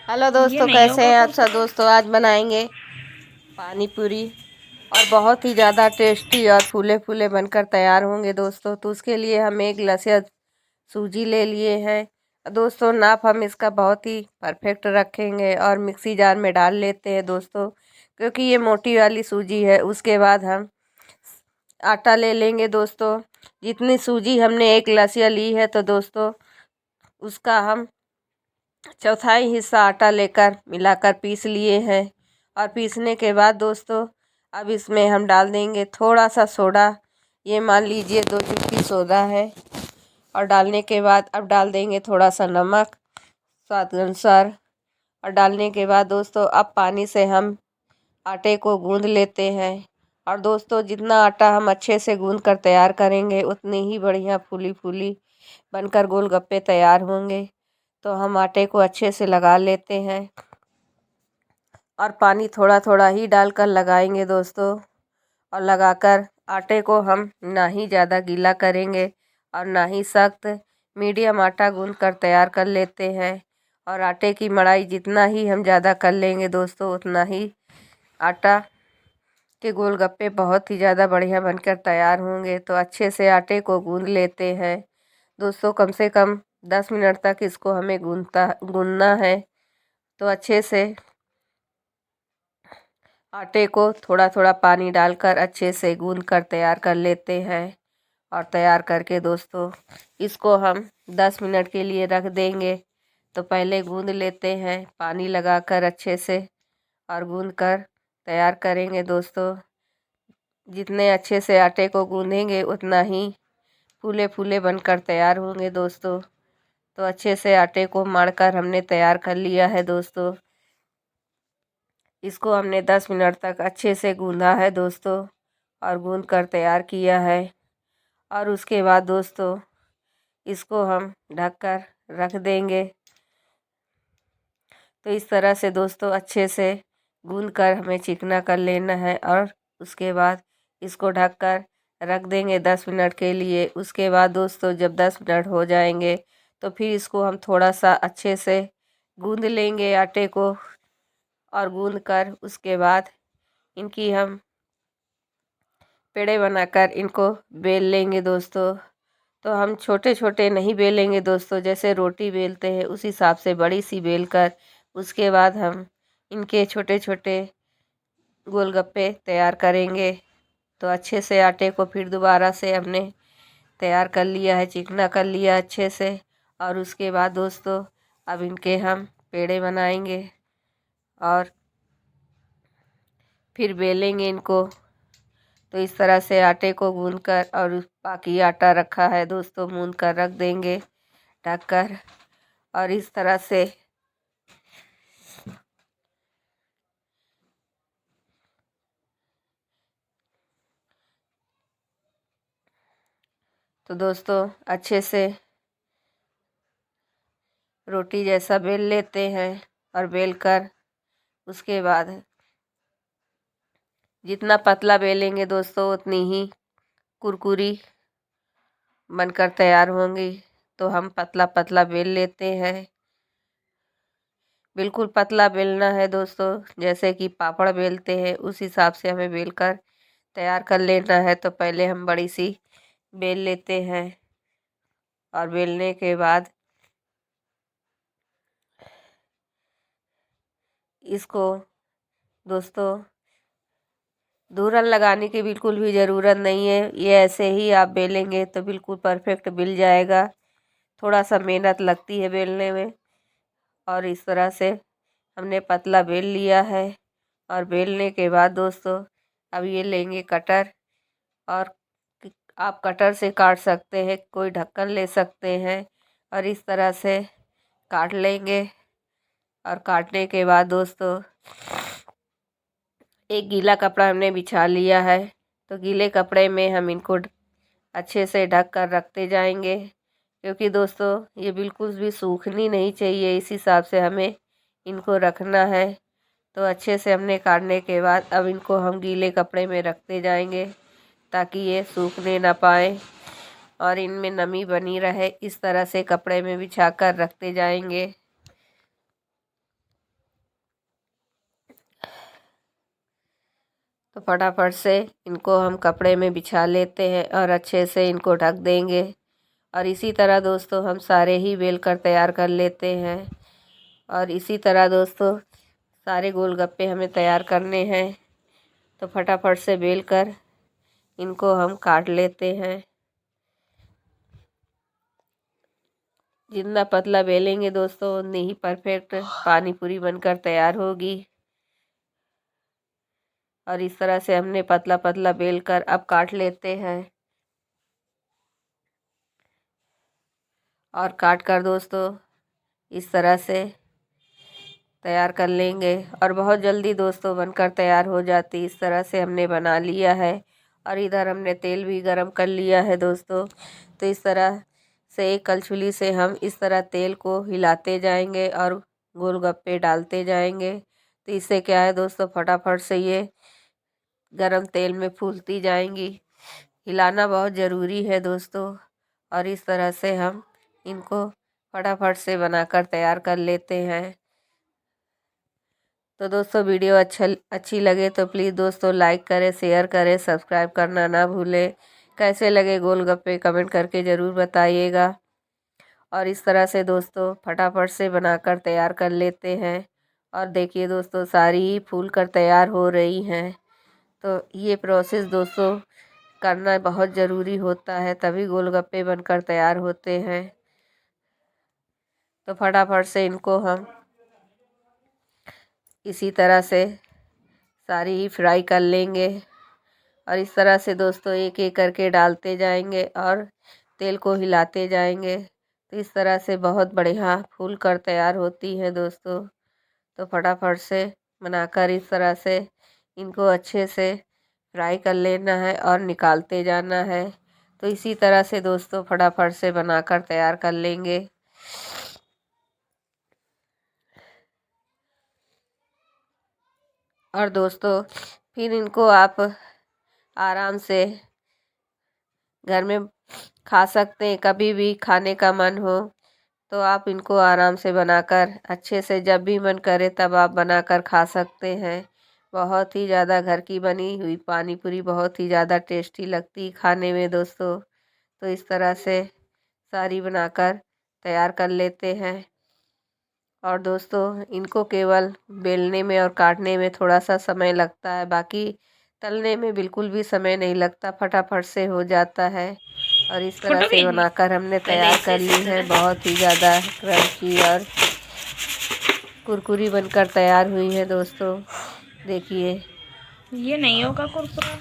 Hello ये दोस्तों, नहीं कैसे होगा हैं तो आप सब उसको दोस्तों। आज बनाएंगे पानी पूरी और बहुत ही ज़्यादा टेस्टी और फूले फूले बनकर तैयार होंगे दोस्तों। तो उसके लिए हम एक गिलास सूजी ले लिए हैं दोस्तों। नाप हम इसका बहुत ही परफेक्ट रखेंगे और मिक्सी जार में डाल लेते हैं दोस्तों, क्योंकि ये मोटी वाली सूजी है। उसके बाद हम आटा ले लेंगे दोस्तों। जितनी सूजी हमने एक गिलासिया ली है तो दोस्तों उसका हम चौथाई हिस्सा आटा लेकर मिलाकर पीस लिए हैं। और पीसने के बाद दोस्तों अब इसमें हम डाल देंगे थोड़ा सा सोडा। ये मान लीजिए 2 चुटकी सोडा है। और डालने के बाद अब डाल देंगे थोड़ा सा नमक स्वाद अनुसार। और डालने के बाद दोस्तों अब पानी से हम आटे को गूंद लेते हैं। और दोस्तों जितना आटा हम अच्छे से गूंद कर तैयार करेंगे उतनी ही बढ़िया फूली फूली बनकर गोलगप्पे तैयार होंगे। तो हम आटे को अच्छे से लगा लेते हैं और पानी थोड़ा थोड़ा ही डालकर लगाएंगे दोस्तों। और लगाकर आटे को हम ना ही ज़्यादा गीला करेंगे और ना ही सख्त, मीडियम आटा गूंद कर तैयार कर लेते हैं। और आटे की मड़ाई जितना ही हम ज़्यादा कर लेंगे दोस्तों उतना ही आटा के गोलगप्पे बहुत ही ज़्यादा बढ़िया बनकर तैयार होंगे। तो अच्छे से आटे को गूंद लेते हैं दोस्तों। कम से कम 10 मिनट तक इसको हमें गूंदना है। तो अच्छे से आटे को थोड़ा थोड़ा पानी डालकर अच्छे से गूंद कर तैयार कर लेते हैं। और तैयार करके दोस्तों इसको हम 10 मिनट के लिए रख देंगे। तो पहले गूंद लेते हैं पानी लगाकर अच्छे से और गूंद कर तैयार करेंगे दोस्तों। जितने अच्छे से आटे को गूंदेंगे उतना ही फूले फूले बनकर तैयार होंगे दोस्तों। तो अच्छे से आटे को मढ़कर हमने तैयार कर लिया है दोस्तों। इसको हमने 10 मिनट तक अच्छे से गूंदा है दोस्तों और गूंद कर तैयार किया है। और उसके बाद दोस्तों इसको हम ढककर रख देंगे। तो इस तरह से दोस्तों अच्छे से गूंद कर हमें चिकना कर लेना है। और उसके बाद इसको ढककर रख देंगे 10 मिनट के लिए। उसके बाद दोस्तों जब 10 मिनट हो जाएंगे तो फिर इसको हम थोड़ा सा अच्छे से गूंद लेंगे आटे को। और गूंद कर उसके बाद इनकी हम पेड़े बनाकर इनको बेल लेंगे दोस्तों। तो हम छोटे छोटे नहीं बेलेंगे दोस्तों, जैसे रोटी बेलते हैं उस हिसाब से बड़ी सी बेल कर उसके बाद हम इनके छोटे छोटे गोलगप्पे तैयार करेंगे। तो अच्छे से आटे को फिर दोबारा से हमने तैयार कर लिया है, चिकना कर लिया अच्छे से। और उसके बाद दोस्तों अब इनके हम पेड़े बनाएंगे और फिर बेलेंगे इनको। तो इस तरह से आटे को गूंद कर और बाकी आटा रखा है दोस्तों गूंद कर रख देंगे ढककर। और इस तरह से तो दोस्तों अच्छे से रोटी जैसा बेल लेते हैं। और बेल कर उसके बाद जितना पतला बेलेंगे दोस्तों उतनी ही कुरकुरी बनकर तैयार होंगी। तो हम पतला पतला बेल लेते हैं। बिल्कुल पतला बेलना है दोस्तों, जैसे कि पापड़ बेलते हैं उस हिसाब से हमें बेलकर तैयार कर लेना है। तो पहले हम बड़ी सी बेल लेते हैं और बेलने के बाद इसको दोस्तों धूरन लगाने की बिल्कुल भी ज़रूरत नहीं है। ये ऐसे ही आप बेलेंगे तो बिल्कुल परफेक्ट बेल जाएगा। थोड़ा सा मेहनत लगती है बेलने में। और इस तरह से हमने पतला बेल लिया है। और बेलने के बाद दोस्तों अब ये लेंगे कटर। और आप कटर से काट सकते हैं, कोई ढक्कन ले सकते हैं और इस तरह से काट लेंगे। और काटने के बाद दोस्तों एक गीला कपड़ा हमने बिछा लिया है। तो गीले कपड़े में हम इनको अच्छे से ढक कर रखते जाएंगे, क्योंकि दोस्तों ये बिल्कुल भी सूखनी नहीं चाहिए। इस हिसाब से हमें इनको रखना है। तो अच्छे से हमने काटने के बाद अब इनको हम गीले कपड़े में रखते जाएंगे ताकि ये सूखने ना पाए और इनमें नमी बनी रहे। इस तरह से कपड़े में बिछा कर रखते जाएंगे। तो फटाफट से इनको हम कपड़े में बिछा लेते हैं और अच्छे से इनको ढक देंगे। और इसी तरह दोस्तों हम सारे ही बेल कर तैयार कर लेते हैं। और इसी तरह दोस्तों सारे गोलगप्पे हमें तैयार करने हैं। तो फटाफट से बेल कर इनको हम काट लेते हैं। जितना पतला बेलेंगे दोस्तों उतनी ही परफेक्ट पानी पूरी बनकर तैयार होगी। और इस तरह से हमने पतला पतला बेल कर अब काट लेते हैं। और काट कर दोस्तों इस तरह से तैयार कर लेंगे और बहुत जल्दी दोस्तों बनकर तैयार हो जाती। इस तरह से हमने बना लिया है। और इधर हमने तेल भी गरम कर लिया है दोस्तों। तो इस तरह से एक कलछुली से हम इस तरह तेल को हिलाते जाएंगे और गोलगप्पे डालते जाएंगे। तो इससे क्या है दोस्तों फटाफट से ये गरम तेल में फूलती जाएंगी। हिलाना बहुत ज़रूरी है दोस्तों। और इस तरह से हम इनको फटाफट से बनाकर तैयार कर लेते हैं। तो दोस्तों वीडियो अच्छी लगे तो प्लीज़ दोस्तों लाइक करें, शेयर करें, सब्सक्राइब करना ना भूलें। कैसे लगे गोलगप्पे कमेंट करके ज़रूर बताइएगा। और इस तरह से दोस्तों फटाफट से बनाकर तैयार कर लेते हैं। और देखिए दोस्तों सारी ही फूल कर तैयार हो रही हैं। तो ये प्रोसेस दोस्तों करना बहुत ज़रूरी होता है, तभी गोलगप्पे बनकर तैयार होते हैं। तो फटाफट से इनको हम इसी तरह से सारी ही फ्राई कर लेंगे। और इस तरह से दोस्तों एक एक करके डालते जाएंगे और तेल को हिलाते जाएंगे। तो इस तरह से बहुत बढ़िया फूल कर तैयार होती है दोस्तों। तो फटाफट से बनाकर इस तरह से इनको अच्छे से फ्राई कर लेना है और निकालते जाना है। तो इसी तरह से दोस्तों फटाफट से बनाकर तैयार कर लेंगे। और दोस्तों फिर इनको आप आराम से घर में खा सकते हैं। कभी भी खाने का मन हो तो आप इनको आराम से बनाकर अच्छे से जब भी मन करे तब आप बनाकर खा सकते हैं। बहुत ही ज़्यादा घर की बनी हुई पानी पूरी बहुत ही ज़्यादा टेस्टी लगती खाने में दोस्तों। तो इस तरह से सारी बनाकर तैयार कर लेते हैं। और दोस्तों इनको केवल बेलने में और काटने में थोड़ा सा समय लगता है, बाकी तलने में बिल्कुल भी समय नहीं लगता, फटाफट से हो जाता है। और इस तरह से बनाकर हमने तैयार कर ली है। बहुत ही ज़्यादा क्रंची और कुरकुरी बनकर तैयार हुई है दोस्तों। देखिए ये नहीं होगा कुरकुरा।